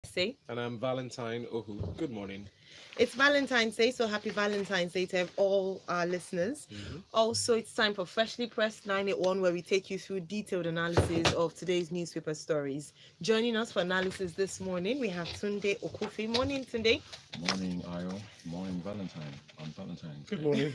Say And I'm Valentine Ohu. Good morning. it's Valentine's Day, so happy Valentine's Day to all our listeners. Hmm. Also, it's time for Freshly Pressed 981, where we take you through detailed analysis of today's newspaper stories. Joining us for analysis this morning, we have Tunde Okufi. Morning, Tunde. Morning, Ayo. Morning, Valentine. On Valentine's Good Day. morning.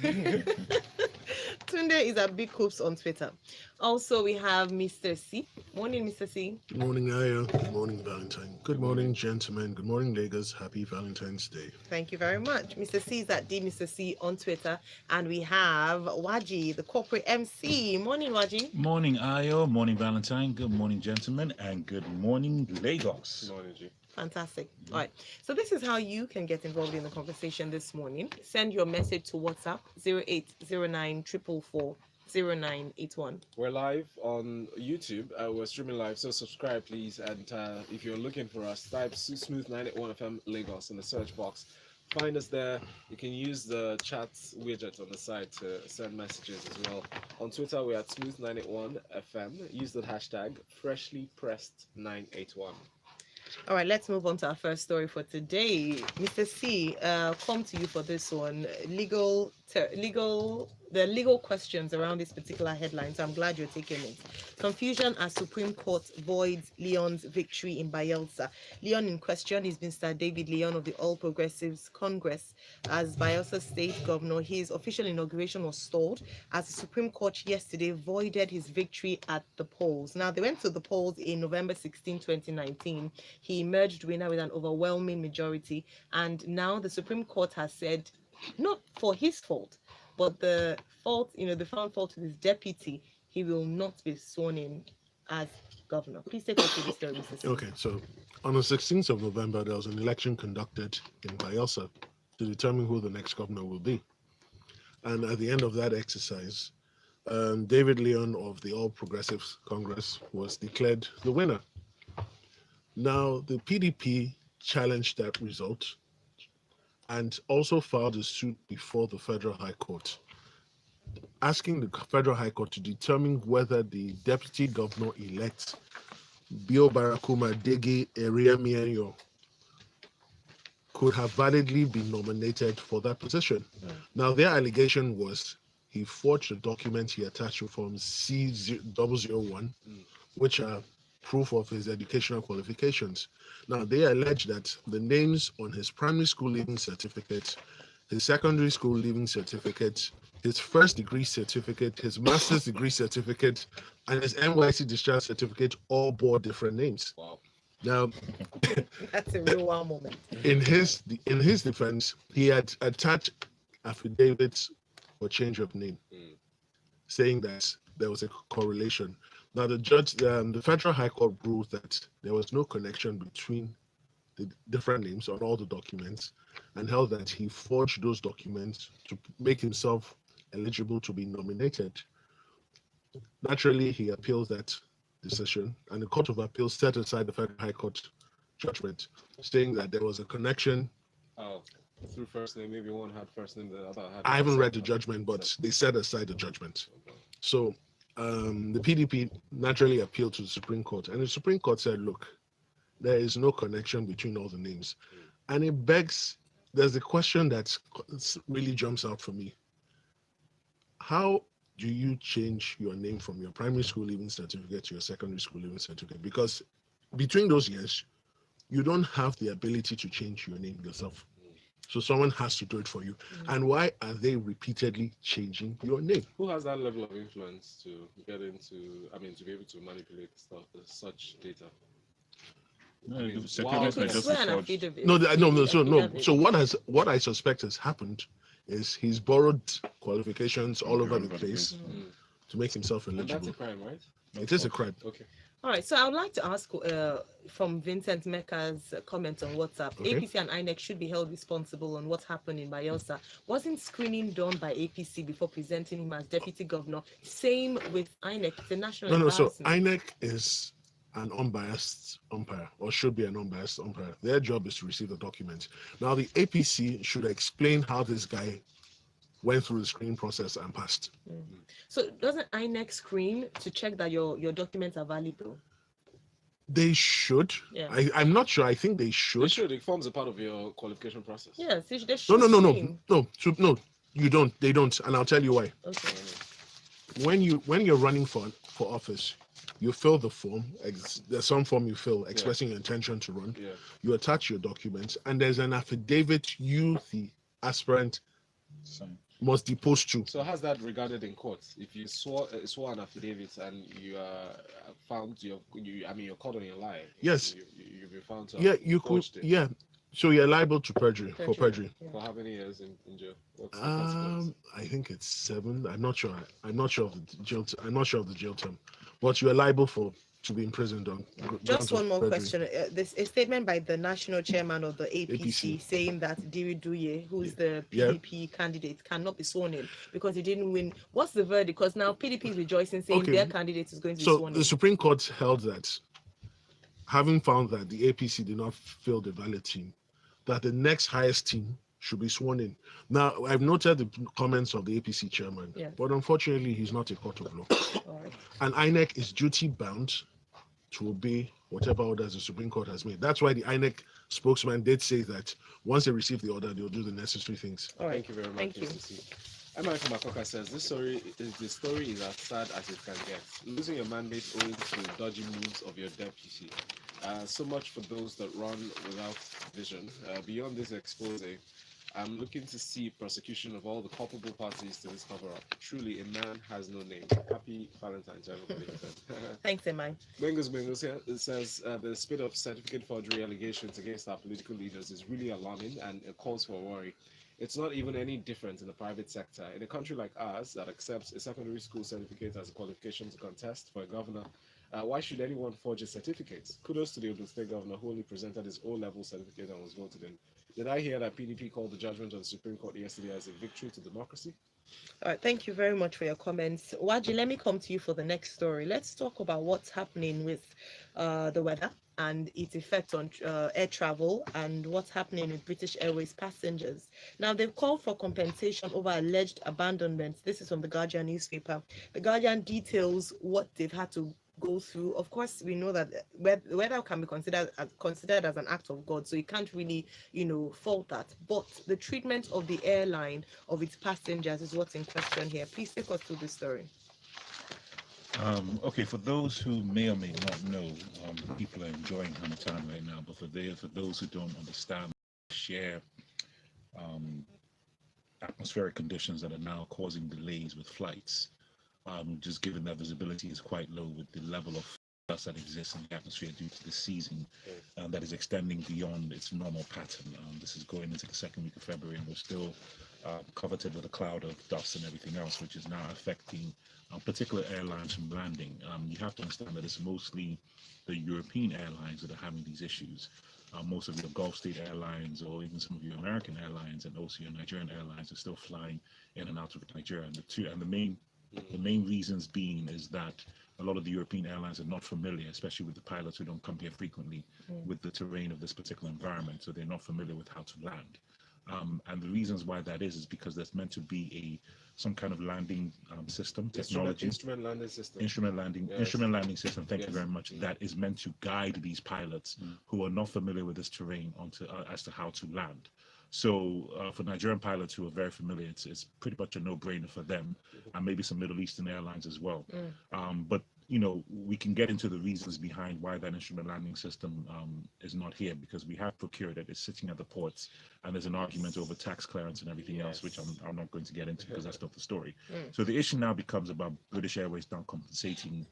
Tunde is at Big Hoops on Twitter. Also, we have Mr. C. Morning, Mr. C. Good morning, Aya. Good morning, Valentine. Good Good morning, morning. gentlemen. Good morning, Lagos. Happy Valentine's Day. Thank you very much. Mr. C is at D Mr. C on Twitter. And we have Waji, the corporate MC. Morning, Waji. Morning, Ayo. Morning, Valentine. Good morning, gentlemen. And good morning, Good Lagos. morning, G. Fantastic. All right. So this is how you can get involved in the conversation this morning. Send your message to WhatsApp 0809 0981. We're live on YouTube. We're streaming live, so subscribe, please. And if you're looking for us, type Smooth 981 FM Lagos in the search box. Find us there. You can use the chat widget on the side to send messages as well. On Twitter, we're at Smooth 981 FM. Use the hashtag Freshly Pressed 981. All right, let's move on to our first story for today. Mr. C, come to you for this one. The legal questions around this particular headline. So I'm glad you're taking it. Confusion as Supreme Court voids Lyon's victory in Bayelsa. Lyon in question is Mr. David Lyon of the All Progressives Congress. As Bayelsa State Governor, his official inauguration was stalled as the Supreme Court yesterday voided his victory at the polls. Now, they went to the polls in November 16, 2019. He emerged winner with an overwhelming majority. And now the Supreme Court has said, not for his fault, but the fault, the found fault with his deputy, he will not be sworn in as governor. Please take us to the story, Mr. C. Okay, so on the 16th of November, there was an election conducted in Bayelsa to determine who the next governor will be. And at the end of that exercise, David Leon of the All Progressives Congress was declared the winner. Now, the PDP challenged that result and also filed a suit before the Federal High Court, asking the Federal High Court to determine whether the deputy governor elect Bio Barakuma Dege Eriemienyo could have validly been nominated for that position. Now, their allegation was he forged a document he attached to Form C001, which are proof of his educational qualifications. Now, they allege that the names on his primary school leaving certificate, his secondary school leaving certificate, his first degree certificate, his master's degree certificate, and his NYC discharge certificate all bore different names. Wow. Now, That's a real wow moment. in his defense, he had attached affidavits for change of name, Mm. saying that there was a correlation. Now, the Federal High Court ruled that there was no connection between the different names on all the documents, and held that he forged those documents to make himself eligible to be nominated. Naturally, he appealed that decision, and the Court of Appeal set aside the Federal High Court judgment, saying that there was a connection. Oh, through first name. Maybe one had first name, the other had I haven't read the second. judgment, but they set aside the judgment. So the PDP naturally appealed to the Supreme Court, and the Supreme Court said, look, there is no connection between all the names. And it begs, there's a question that really jumps out for me. How do you change your name from your primary school leaving certificate to your secondary school leaving certificate? Because between those years, you don't have the ability to change your name yourself. So someone has to do it for you. And why are they repeatedly changing your name? Who has that level of influence to get into, to be able to manipulate such data? No, I mean, the wow. certificates You are could just swear an forged. affidavit. No, no. So no. Affidavit. So what I suspect has happened is he's borrowed qualifications all over the place Mm. to make himself And that's a eligible. crime, right? It is a crime. Okay. All right, so I would like to ask from Vincent Mecca's comment on WhatsApp. Okay. APC and INEC should be held responsible on what happened in Bayelsa. Wasn't screening done by APC before presenting him as deputy governor? Same with INEC. It's a national No. So embarrassment. INEC is an unbiased umpire, or should be an unbiased umpire. Their job is to receive the documents. Now the APC should explain how this guy went through the screening process and passed. So doesn't INEC screen to check that your documents are valid though? They should. Yeah. I'm not sure. I think they They should. should. It forms a part of your qualification process. Yes, they No, should no, no, no, stream. no. So, no, you don't. They don't, and I'll tell you why. Okay. When you're running for office, you fill the form. There's some form you fill expressing your intention to run. Yeah. You attach your documents, and there's an affidavit you, the aspirant, So, must depose to. So how's that regarded in court? If you swore an affidavit and you are found you're caught on your lie. Yes. You've been found to Yeah, have you could. forged it. Yeah. So you're liable to perjury for perjury. Yeah. For how many years in jail? What's the consequence? I think it's 7. I'm not sure. I'm not sure of the jail. I'm not sure of the jail term, but you are liable to be imprisoned on. Just grounds of one more perjury. question. This a statement by the national chairman of the APC, APC. saying that Diri Duye, who is the Yeah. PDP candidate, cannot be sworn in because he didn't win. What's the verdict? Because now PDP is rejoicing, saying Okay. their candidate is going to be So sworn the in. Supreme Court held that, having found that the APC did not fill the valid team, that the next highest team should be sworn in. Now, I've noted the comments of the APC chairman, Yeah. but unfortunately, he's not a court of law. All right. And INEC is duty bound to obey whatever orders the Supreme Court has made. That's why the INEC spokesman did say that once they receive the order, they'll do the necessary things. All right. Thank you very much, Thank you. Mr. C. Emma from Makoka says the story is as sad as it can get. Losing your mandate owing to dodgy moves of your deputy. So much for those that run without vision. Beyond this expose, I'm looking to see prosecution of all the culpable parties to this cover-up. Truly, a man has no name. Happy Valentine's, everybody. Thanks, Emma. Bengals here. It says the spate of certificate forgery allegations against our political leaders is really alarming and it calls for worry. It's not even any different in the private sector. In a country like ours that accepts a secondary school certificate as a qualification to contest for a governor, why should anyone forge a certificate? Kudos to the Ondo State governor who only presented his O-level certificate and was voted in. Did I hear that PDP called the judgment of the Supreme Court yesterday as a victory to democracy? All right, thank you very much for your comments. Waji, let me come to you for the next story. Let's talk about what's happening with the weather and its effect on air travel and what's happening with British Airways passengers. Now, they've called for compensation over alleged abandonment. This is from the Guardian newspaper. The Guardian details what they've had to go through. Of course, we know that weather can be considered as an act of God, so you can't really, fault that. But the treatment of the airline of its passengers is what's in question here. Please take us through this story. Okay, for those who may or may not know, people are enjoying Hamilton right now, but for those who don't understand, share atmospheric conditions that are now causing delays with flights. Just given that visibility is quite low with the level of dust that exists in the atmosphere due to the season that is extending beyond its normal pattern. This is going into the second week of February and we're still coveted with a cloud of dust and everything else, which is now affecting particular airlines from landing. You have to understand that it's mostly the European airlines that are having these issues. Most of your Gulf State airlines or even some of your American airlines and also your Nigerian airlines are still flying in and out of Nigeria. And the main reasons being is that a lot of the European airlines are not familiar, especially with the pilots who don't come here frequently, with the terrain of this particular environment, so they're not familiar with how to land. And the reasons why that is because there's meant to be some kind of landing system technology, instrument landing system. Instrument landing system. Thank you very much. That is meant to guide these pilots who are not familiar with this terrain as to how to land. So for Nigerian pilots who are very familiar, it's pretty much a no-brainer for them, and maybe some Middle Eastern airlines as well. But we can get into the reasons behind why that instrument landing system is not here, because we have procured it. It's sitting at the ports, and there's an argument over tax clearance and everything else, which I'm not going to get into because that's not the story. So the issue now becomes about British Airways not compensating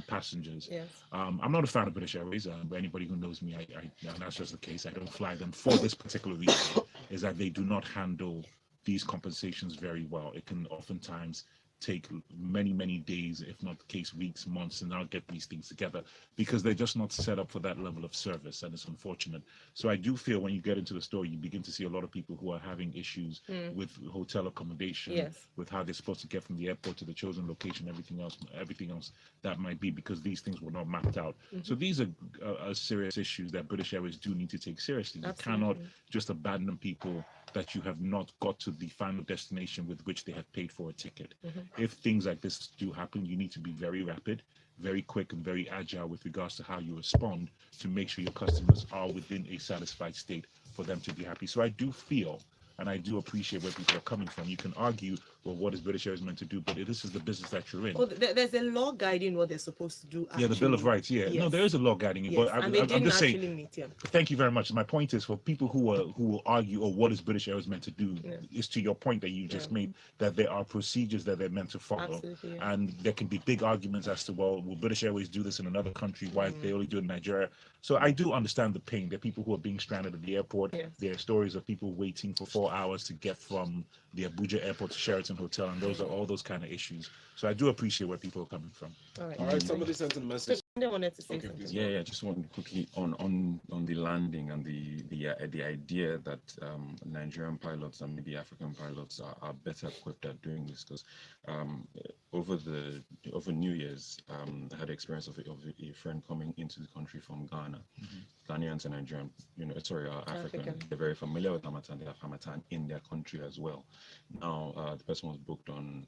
passengers. Yes. I'm not a fan of British Airways. But anybody who knows me, and that's just the case. I don't fly them for this particular reason, is that they do not handle these compensations very well. It can oftentimes take many days, if not the case weeks, months, and now get these things together because they're just not set up for that level of service, and it's unfortunate. So I do feel when you get into the story, you begin to see a lot of people who are having issues with hotel accommodation, with how they're supposed to get from the airport to the chosen location, everything else that might be, because these things were not mapped out. So these are serious issues that British Airways do need to take seriously. You cannot just abandon people that you have not got to the final destination with which they have paid for a ticket. If things like this do happen, you need to be very rapid. very quick and very agile with regards to how you respond to make sure your customers are within a satisfied state for them to be happy. So I do feel and I do appreciate where people are coming from. You can argue, well, what is British Airways meant to do? But this is the business that you're in. Well, there's a law guiding what they're supposed to do. Yeah, the Bill of actually. Rights. Yeah, no, Yes. there is a law guiding it. Yes, But and they I'm didn't just saying. actually meet him. Thank you very much. My point is for people who will argue, or what is British Airways meant to do, is to your point that you just made, that there are procedures that they're meant to follow. Absolutely, And there can be big arguments as to, well, will British Airways do this in another country? Why they only do it in Nigeria? So I do understand the pain. There are people who are being stranded at the airport. Yes. There are stories of people waiting for 4 hours to get from the Abuja airport to Sheraton Hotel, and those are all those kind of issues. So I do appreciate where people are coming from. All right, somebody sent a message. They wanted to say Okay, something. please. Yeah, just want quickly on the landing and the idea that Nigerian pilots and maybe African pilots are better equipped at doing this, because over New Year's I had the experience of a friend coming into the country from Ghana. Ghanaians and Nigerian, African, they're very familiar with Hamatan. They have Hamatan in their country as well. Now the person was booked on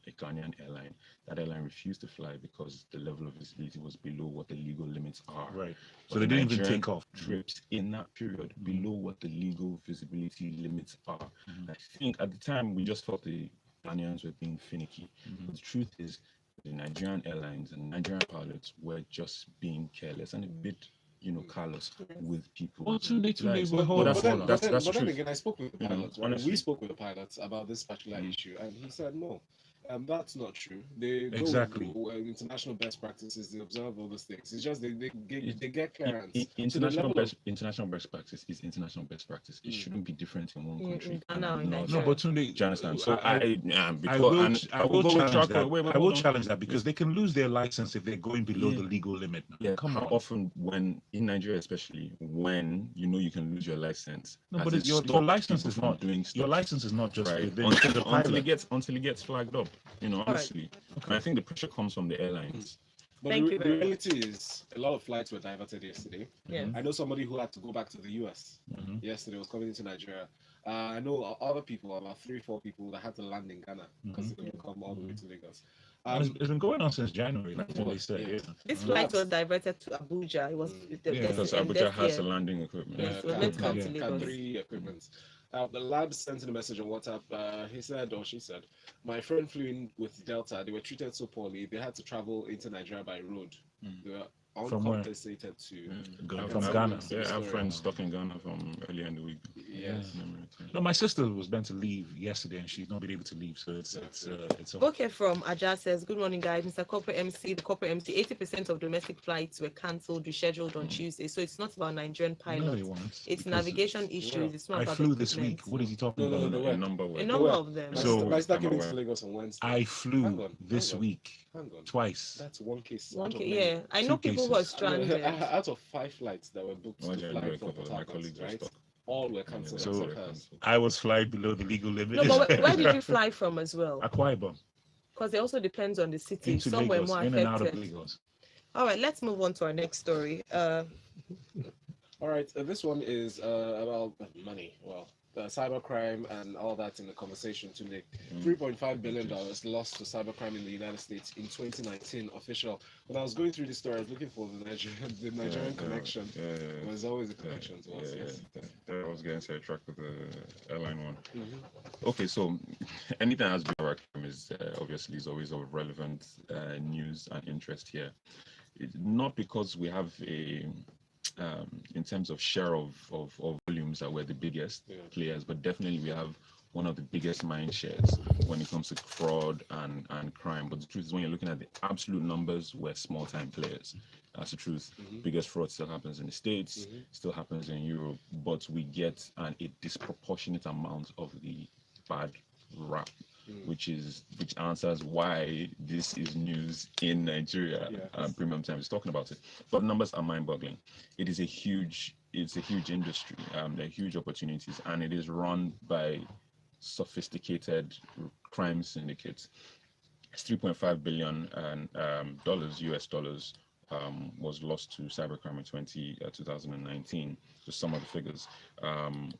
a Ghanaian airline. That airline refused to fly because the level of visibility was below what the legal limits are. Right. But So they didn't even Nigerian take off. trips in that period below what the legal visibility limits are. I think at the time we just thought the Ghanaians were being finicky. But the truth is the Nigerian airlines and Nigerian pilots were just being careless and a bit callous with people. Well, that's But then true. again, I spoke with the pilots. Right? honestly. We spoke with the pilots about this particular issue, and he said no. That's not true. They go Exactly. with international best practices. They observe all those things. It's just they get clearance. International best practice is international best practice. It shouldn't be different in one country. Ghana and No, Nigeria. but Tunde, Do you understand? So I will challenge that because they can lose their license if they're going below the legal limit. Yeah, Come how on. often when in Nigeria, especially when you can lose your license. No, has but it your stopped license people is from not doing your stuff? license is not just Right within until, the until pilot. it gets flagged up. Honestly, and I think the pressure comes from the airlines. But Thank the, you the very reality is, a lot of flights were diverted yesterday. Yeah. I know somebody who had to go back to the US yesterday, was coming into Nigeria. I know other people, about 3-4 people that had to land in Ghana because they couldn't come all the way to Lagos. It's been going on since January, like what they said. Yeah. Yeah. This flight was diverted to Abuja. It was Because Abuja has the landing equipment. Yes, it was meant to come to Cat Lagos. 3 equipment. The lab sent in a message on WhatsApp. He said, or she said, my friend flew in with Delta. They were treated so poorly. They had to travel into Nigeria by road. They were From where? uncompensated to From Ghana. Yeah, I have friends stuck in Ghana from earlier in the week. Yes. No, my sister was meant to leave yesterday and she's not been able to leave, so it's Okay, from Aja says, good morning, guys. Mr. Corporate MC, the corporate MC, 80% of domestic flights were cancelled, rescheduled on Tuesday. So it's not about Nigerian No, they pilots. weren't, It's because navigation issues. It's not I about flew this equipment. week. What is he talking No, about? no, no, A number A were. number of them. So- my sister came I'm into aware. Lagos on Wednesday. I flew Hang on, this hang on. week Hang on. twice. That's one case. One out of ca- many. yeah, I know Two people who are cases. stranded. Out of 5 flights that were booked Well, to I fly know a from couple of Port my Harcourt, colleagues were right? stuck. All were cancelled So- except hers. I was flying below the legal limit. No, but where did you fly from as well? Akwa Ibom, Because it also depends on the city. into Some were Lagos, more in and out of affected. Lagos. All right, let's move on to our next story. All right, this one is about money. Well, cybercrime and all that in the conversation today. $3.5 billion lost to cybercrime in the United States in 2019. Official. When I was going through this story, I was looking for the Nigerian connection. There's always a connection to us. Yes. I was getting sidetracked with the airline one. Okay, so anything that has been about crime is obviously is always of relevant news and interest here. Not because we have a in terms of share of volumes that we're the biggest players, but definitely we have one of the biggest mind shares when it comes to fraud and crime. But the truth is, when you're looking at the absolute numbers, we're small time players. That's the truth. Biggest fraud still happens in the States, still happens in Europe, but we get a disproportionate amount of the bad rap, which answers why this is news in Nigeria. Premium Times is talking about it, but the numbers are mind-boggling. It's a huge industry. There are huge opportunities, and it is run by sophisticated crime syndicates. It's $3.5 billion US dollars was lost to cybercrime in 2019. Just some of the figures.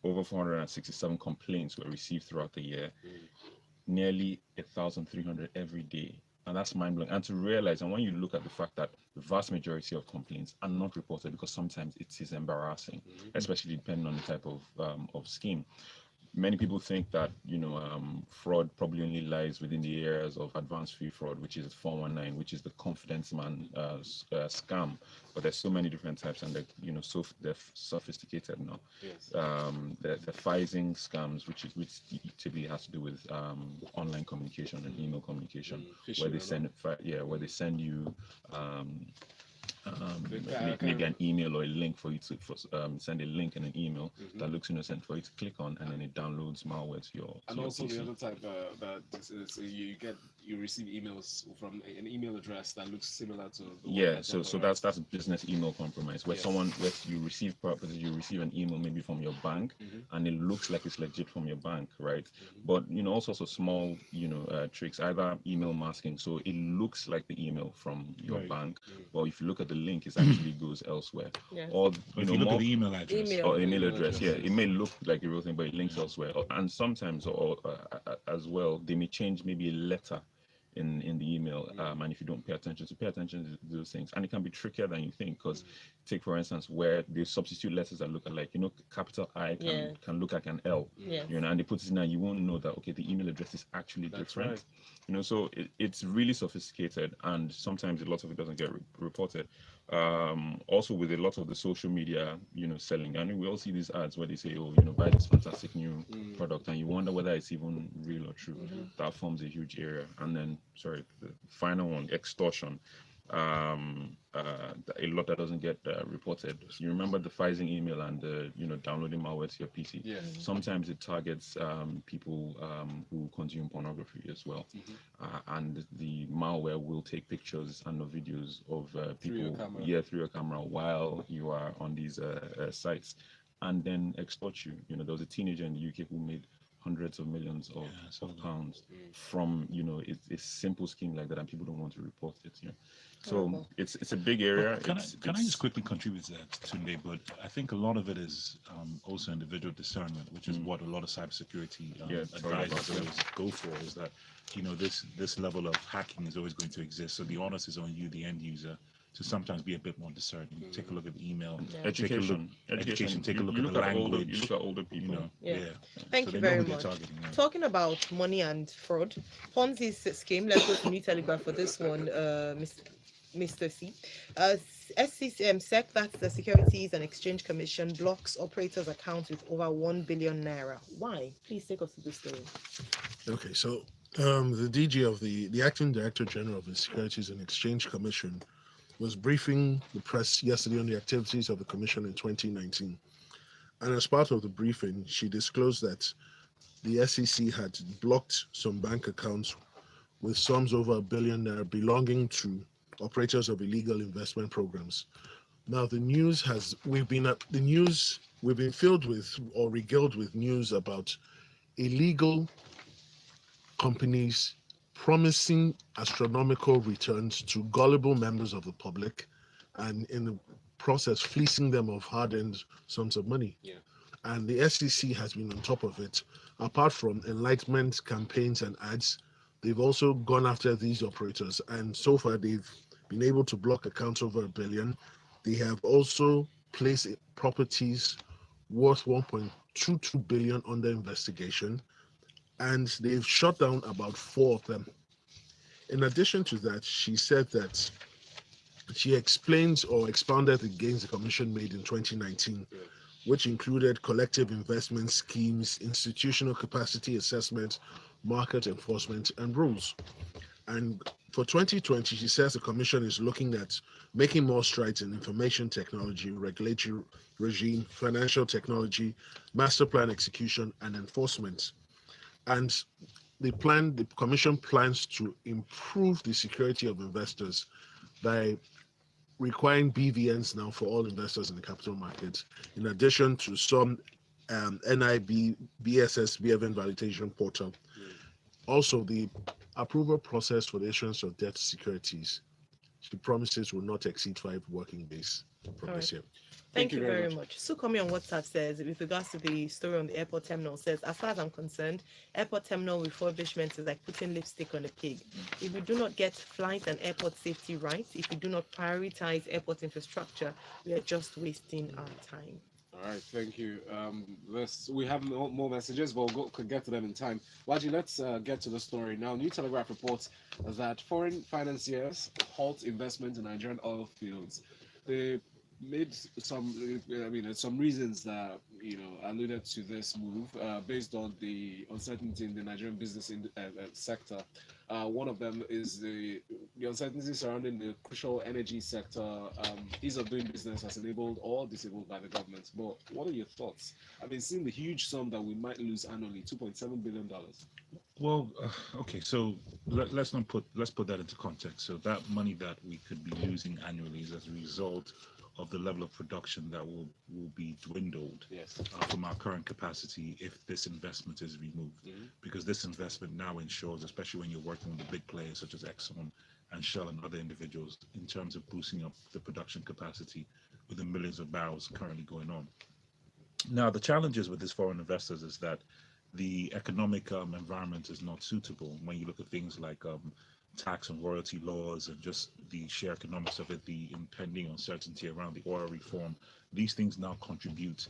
Over 467 complaints were received throughout the year. Nearly 1,300 every day And that's mind blowing. And to realize, and when you look at the fact that the vast majority of complaints are not reported because sometimes it is embarrassing, especially depending on the type of scheme. Many people think that fraud probably only lies within the areas of advanced fee fraud, which is 419, which is the confidence man scam. But there's so many different types, and they're sophisticated now. Yes. The phishing scams, which typically has to do with online communication and email communication, where they send you maybe an email or a link for you to send a link in an email that looks innocent for you to click on, and then it downloads malware to your And your also PC. the other type that you receive emails from an email address that looks similar to the one Yeah, that's so on the that's business email compromise, where Yes. where you receive an email maybe from your bank, and it looks like it's legit from your bank, right? But all sorts of small tricks, either email masking, so it looks like the email from your Right. bank, but if you look at the link, it actually goes elsewhere. Yes. Or But if you look at the email address, Email. or email Email address, yeah, addresses. it may look like a real thing, but it links elsewhere. And sometimes, as well, they may change maybe a letter in the email, and if you don't pay attention, so pay attention to those things, and it can be trickier than you think, because take for instance where they substitute letters that look alike, capital I can look like an L, Yes. and they put it in, and you won't know that, okay, the email address is actually That's different. right. So it's really sophisticated, and sometimes a lot of it doesn't get reported. Also with a lot of the social media, selling, I mean, we all see these ads where they say, oh, buy this fantastic new product, and you wonder whether it's even real or true. That forms a huge area. And then, sorry, the final one, extortion. A lot that doesn't get reported. You remember the phishing email and downloading malware to your PC. Yes. Sometimes it targets people who consume pornography as well, and the malware will take pictures and no videos of people through your camera while you are on these sites, and then extort you. There was a teenager in the UK who made hundreds of millions of pounds from a simple scheme like that, and people don't want to report it. So it's a big area. Can I just quickly contribute to that, Tunde? But I think a lot of it is also individual discernment, which is what a lot of cybersecurity advisors always go for. Is that this level of hacking is always going to exist. So the onus is on you, the end user, to sometimes be a bit more discerning. Take a look at the email. Education. Take a look You at the language. You look at older people. Thank So you they know very who they're much. targeting, Talking about money and fraud, Ponzi scheme. Let's go to New Telegraph for this one, Mr. C. SCCM SEC, that's the Securities and Exchange Commission, blocks operators' accounts with over 1 billion naira. Why? Please take us to the story. Okay, so the DG of the acting director general of the Securities and Exchange Commission was briefing the press yesterday on the activities of the commission in 2019. And as part of the briefing, she disclosed that the SEC had blocked some bank accounts with sums over 1 billion naira belonging to operators of illegal investment programs. Now, we've been filled with or regaled with news about illegal companies promising astronomical returns to gullible members of the public, and in the process fleecing them of hard-earned sums of money. Yeah. And the SEC has been on top of it. Apart from enlightenment campaigns and ads, they've also gone after these operators, and so far they've been able to block accounts over 1 billion. They have also placed properties worth 1.22 billion under investigation, and they've shut down about 4 of them. In addition to that, she said that she explains or expounded the gains the commission made in 2019, which included collective investment schemes, institutional capacity assessment, market enforcement, and rules. And for 2020, she says the commission is looking at making more strides in information technology, regulatory regime, financial technology, master plan execution, and enforcement. And the commission plans to improve the security of investors by requiring BVNs now for all investors in the capital markets, in addition to some NIB, BSS, BFN validation portal. Also, the approval process for the issuance of debt securities, she promises, will not exceed 5 working days. from All this right. year. Thank you very much. Sukomi on WhatsApp says, with regards to the story on the airport terminal, says, as far as I'm concerned, airport terminal refurbishment is like putting lipstick on a pig. If we do not get flight and airport safety right, if we do not prioritize airport infrastructure, we are just wasting our time. All right, thank you. We have more messages, but could get to them in time. Waji, let's get to the story now. New Telegraph reports that foreign financiers halt investment in Nigerian oil fields. They made some reasons that alluded to this move based on the uncertainty in the Nigerian business sector. One of them is the uncertainty surrounding the crucial energy sector. Ease of doing business has enabled or disabled by the government. But what are your thoughts? I've been seeing the huge sum that we might lose annually, $2.7 billion. Well, okay, so let's put that into context. So that money that we could be losing annually is as a result of the level of production that will be dwindled Yes. from our current capacity if this investment is removed. Mm-hmm. Because this investment now ensures, especially when you're working with the big players such as Exxon and Shell and other individuals, in terms of boosting up the production capacity with the millions of barrels currently going on. Now, the challenges with these foreign investors is that the economic environment is not suitable when you look at things like tax and royalty laws and just the sheer economics of it, the impending uncertainty around the oil reform. These things now contribute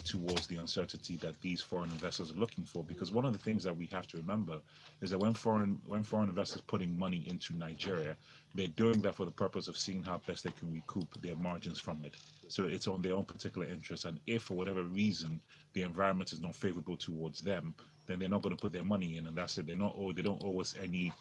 towards the uncertainty that these foreign investors are looking for. Because one of the things that we have to remember is that when foreign investors putting money into Nigeria, they're doing that for the purpose of seeing how best they can recoup their margins from it. So it's on their own particular interest. And if for whatever reason the environment is not favorable towards them, then they're not going to put their money in, and that's it. They don't owe us any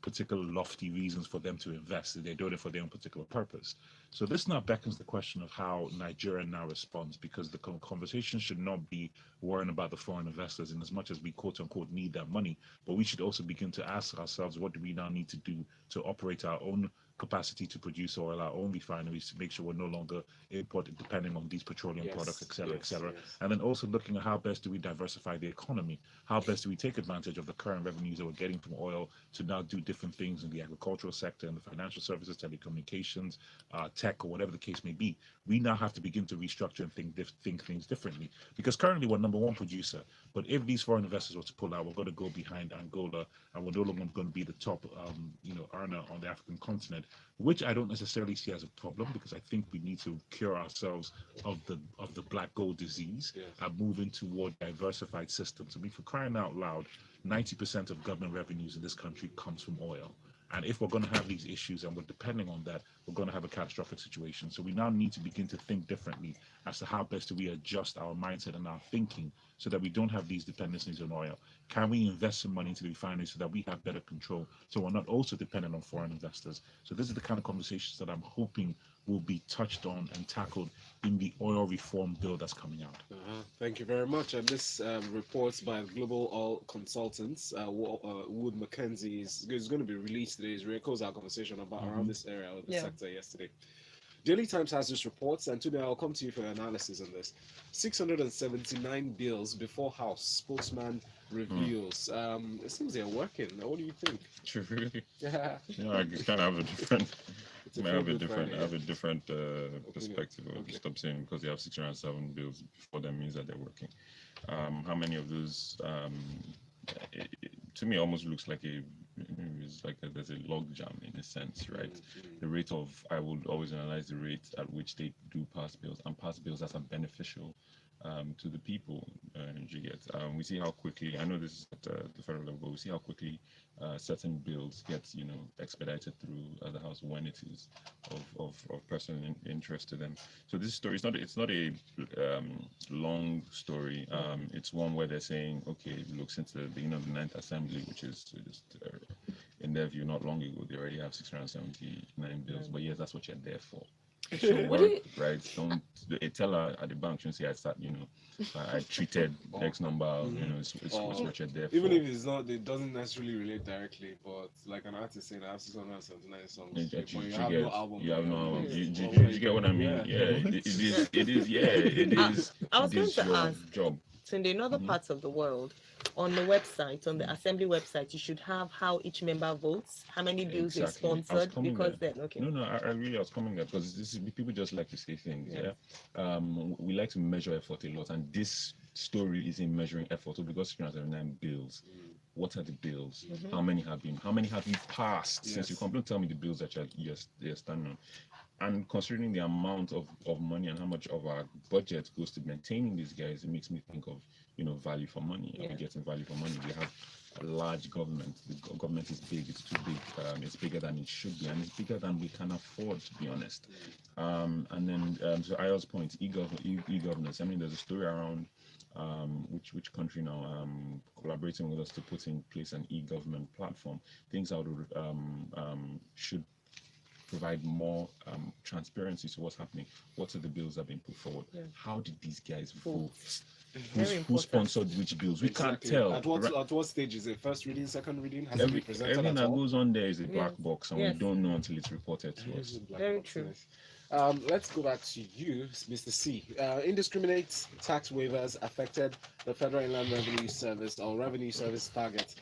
particular lofty reasons for them to invest. They're doing it for their own particular purpose. So this now beckons the question of how Nigeria now responds, because the conversation should not be worrying about the foreign investors in as much as we quote unquote need that money, but we should also begin to ask ourselves, what do we now need to do to operate our own capacity to produce oil, our own refineries, to make sure we're no longer imported depending on these petroleum products, et cetera. And then also looking at how best do we diversify the economy, how best do we take advantage of the current revenues that we're getting from oil to now do different things in the agricultural sector and the financial services, telecommunications, tech, or whatever the case may be. We now have to begin to restructure and think things differently, because currently we're number one producer, but if these foreign investors were to pull out, we're going to go behind Angola, and we're no longer going to be the top earner on the African continent, which I don't necessarily see as a problem, because I think we need to cure ourselves of the black gold disease and moving toward diversified systems. I mean, for crying out loud, 90% of government revenues in this country comes from oil. And if we're going to have these issues and we're depending on that, we're going to have a catastrophic situation. So we now need to begin to think differently as to how best do we adjust our mindset and our thinking so that we don't have these dependencies on oil. Can we invest some money into the refineries so that we have better control, so we're not also dependent on foreign investors? So this is the kind of conversations that I'm hoping will be touched on and tackled in the oil reform bill that's coming out. Thank you very much. And this reports by Global Oil Consultants, Wood Mackenzie, is going to be released today. It echoes our conversation about around this area of the sector yesterday. Daily Times has this reports, and today I'll come to you for analysis on this. 679 bills before House, spokesman reveals. It seems they're working. What do you think? Yeah, I kind of have a different. I have a different perspective. Stop saying because they have 607 bills before them means that they're working. How many of those? To me, almost looks like there's a log jam in a sense, right? The rate of I would always analyze the rate at which they do pass bills and pass bills that are beneficial to the people. You get. We see how quickly. I know this is at the federal level, but we see how quickly certain bills get expedited through the House when it is of personal interest to them. So this story it's not a long story. It's one where they're saying, okay, look, since the beginning of the Ninth Assembly, which is just in their view not long ago, they already have 679 bills. But yes, that's what you're there for. So work, right? Don't a teller at the bank shouldn't say I treated X number. It's what you're there for. Even if it's not, it doesn't necessarily relate directly. But like an artist saying, I have 679 songs, but you have no album. You have no album. You get what I mean? Yeah, it is. Yeah, it is. I was going to your ask. job. So in other Mhm. parts of the world, on the website, on the assembly website, you should have how each member votes, how many bills they Exactly. I was sponsored, coming because there. then, okay. No, I really was coming there because this is, people just like to say things. Yes. Yeah. We like to measure effort a lot, and this story is in measuring effort. So because 379 bills, what are the bills? Mhm. How many have been? How many have you passed since you Yes. come? Don't tell me the bills that you're standing on. And considering the amount of money and how much of our budget goes to maintaining these guys, it makes me think of, value for money. Are Yeah. we getting value for money? We have a large government. The government is big. It's too big. It's bigger than it should be, and it's bigger than we can afford, to be honest. And then to Ayel's point, e-governance. I mean, there's a story around which country now collaborating with us to put in place an e-government platform. Things that would should provide more transparency to what's happening. What are the bills that have been put forward? Yeah. How did these guys Vote. vote? Very Who important. sponsored which bills? We Exactly. can't tell. At what stage is it? First reading, second reading? Has it been presented Everything at that all? goes on there is a black Yes. box, and Yes. we don't know until it's reported to us. Very true. Let's go back to you, Mr. C. Indiscriminate tax waivers affected the Federal Inland Revenue Service or Revenue Service target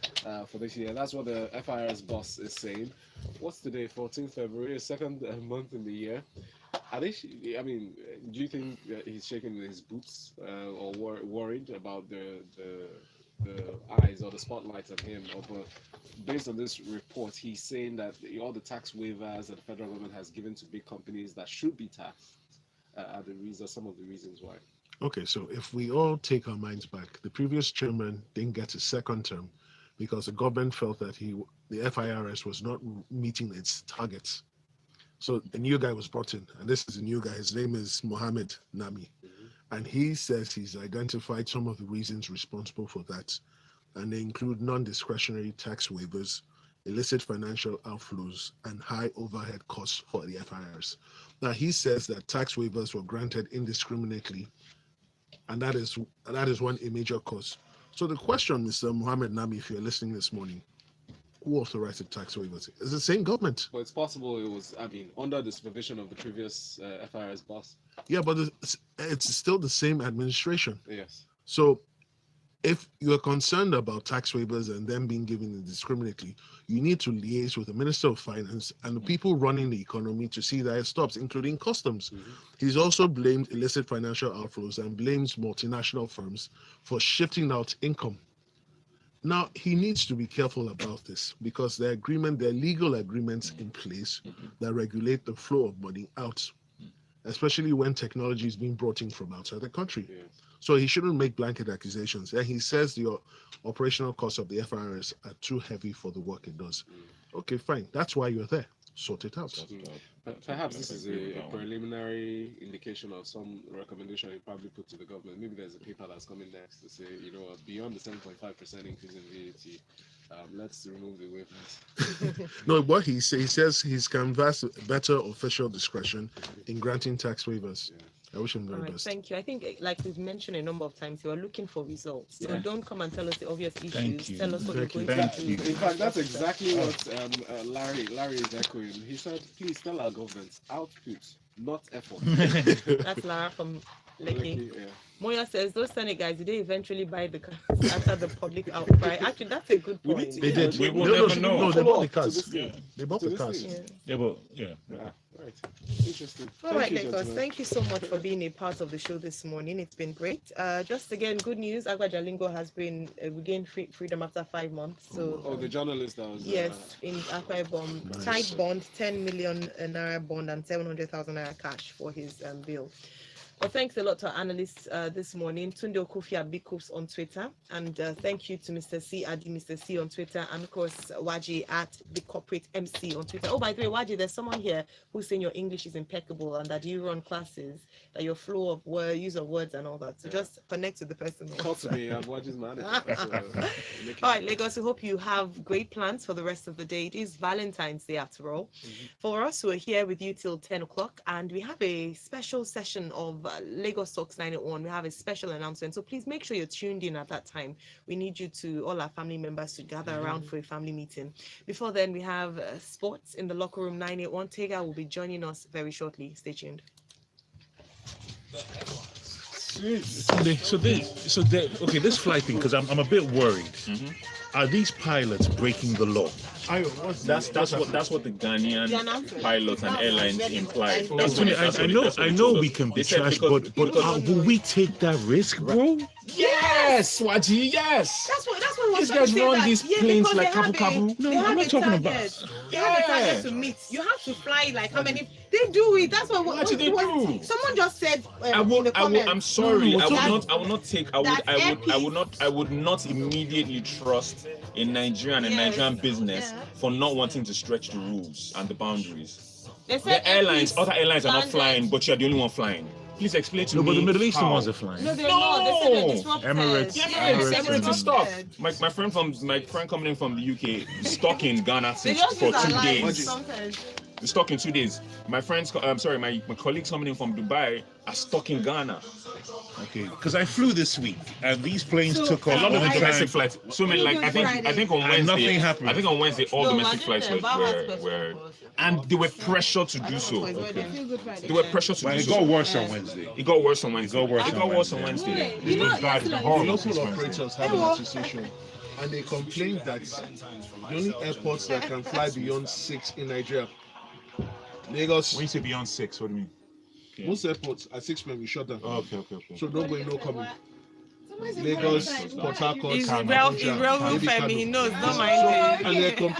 for this year. That's what the FIR's boss is saying. What's today? 14th February, second month in the year. Are they? I mean, do you think he's shaking his boots or worried about the eyes or the spotlight on him? Or based on this report, he's saying that all the tax waivers that the federal government has given to big companies that should be taxed are some of the reasons why. Okay, so if we all take our minds back, the previous chairman didn't get a second term because the government felt that the FIRS was not meeting its targets. So a new guy was brought in, and this is a new guy. His name is Mohammed Nami, and he says he's identified some of the reasons responsible for that, and they include non-discretionary tax waivers, illicit financial outflows, and high overhead costs for the FIRs. Now he says that tax waivers were granted indiscriminately, and that is a major cause. So the question, Mr. Mohammed Nami, if you're listening this morning, who authorized the tax waivers? It's the same government. But it's possible it was, under the supervision of the previous FIRS boss. Yeah, but it's still the same administration. Yes. So if you're concerned about tax waivers and them being given indiscriminately, you need to liaise with the Minister of Finance and the people running the economy to see that it stops, including customs. He's also blamed illicit financial outflows and blames multinational firms for shifting out income. Now, he needs to be careful about this because there are legal agreements in place that regulate the flow of money out, especially when technology is being brought in from outside the country. Yes. So he shouldn't make blanket accusations. And he says the operational costs of the FRS are too heavy for the work it does. Okay, fine. That's why you're there. Sort it out. Perhaps this is Agree with a that one. preliminary indication of some recommendation you probably put to the government. Maybe there's a paper that's coming next to say, beyond the 7.5% increase in VAT, let's remove the waivers. No, what he says he's canvassed better official discretion in granting tax waivers. Yeah. I wish him All very right, best. thank you. I think, like we've mentioned a number of times, you are looking for results. So Yeah. don't come and tell us the obvious issues. Thank you. Tell us what Thank you're you. going Thank to you. do. In fact, that's exactly what Larry is echoing. He said, please tell our government output, not effort. That's Lara from Lekki. Yeah. Moya says those Senate guys, did they eventually buy the cars after the public outcry? Actually, that's a good We point. need to- They did. We will No, never know. no, they bought the To cars. this thing. They bought To the this cars. thing. Yeah. Yeah, but yeah. Right. Interesting. All Thank right, you, Lagos, gentlemen. thank you so much for being a part of the show this morning. It's been great. Just again, good news. Agua Jalingo has been regained freedom after 5 months. So Oh, the journalist that was. yes, in Akwa Ibom, Nice. tight bond, 10 million naira bond and 700,000 naira cash for his bill. Well, thanks a lot to our analysts this morning. Tunde Okufi at Big Hoops on Twitter. And thank you to Mr. C, Adi, Mr. C on Twitter. And of course, Waji at the Corporate MC on Twitter. Oh, by the way, Waji, there's someone here who's saying your English is impeccable and that you run classes, that your flow of use of words and all that. So just connect with the person. Call to me. I'm Waji's manager. All right, Lagos, we hope you have great plans for the rest of the day. It is Valentine's Day after all. For us, we're here with you till 10 o'clock, and we have a special session of Lagos Talks 901. We have a special announcement, so please make sure you're tuned in at that time. We need you all our family members to gather around for a family meeting. Before then, we have sports in the locker room 981. Tega will be joining us very shortly. Stay tuned. Okay, this flight thing, because I'm a bit worried. Are these pilots breaking the law? That's what the Ghanaian pilots and airlines implied. That's Tony, what I they know told we us. can They be said trash, because- but will we take that risk, bro? Yes, Waji, yes. That's what These guys run these planes like Kabu Kabu Kabu. No, They I'm have not a talking target. about. They have a Yeah. target to meet. You have to fly like how many? They do it. That's What did they do? Someone just said I in will. the I will. comments. I'm sorry. No, I will that- not. I will not take. I would. that I would. I earpiece- would not. I would not immediately trust in Nigerian and Yes. Nigerian business Yeah. for not wanting to stretch the rules and the boundaries. They said The airlines, earpiece other airlines are not landed- flying, but you're the only one flying. Please explain to No, me. but the Middle Eastern how. ones are flying. No, they're not. They said No. they disrupted. Emirates- Yes, Emirates they is disrupted. My friend coming in from the UK is stuck in Ghana They since just for use our 2 lives days. sometimes. They're stuck in 2 days. My colleagues coming in from Dubai are stuck in Ghana. Okay, because I flew this week, and these planes So, took A off lot of the on domestic time. flights. So many, You like do I think on And Wednesday, nothing happened. I think on Wednesday all No, domestic imagine flights them. Bao has were question for us. and they were pressured to do so. They were pressured to But do it so. got worse on Wednesday. It got worse on Wednesday. It got worse It on got worse on Wednesday. Wednesday. You know, The horrible local operators have an Hello. association, and they complained that the only airports that can fly beyond 6 in Nigeria, Lagos, When you say beyond 6, what do you mean? most airports at 6 p.m. we shut down. Okay. So no going, no coming. Lagos, Port Harcourt, He's Abuja, real Maybe Femi. Kano. He knows. Don't So- mind and it. they're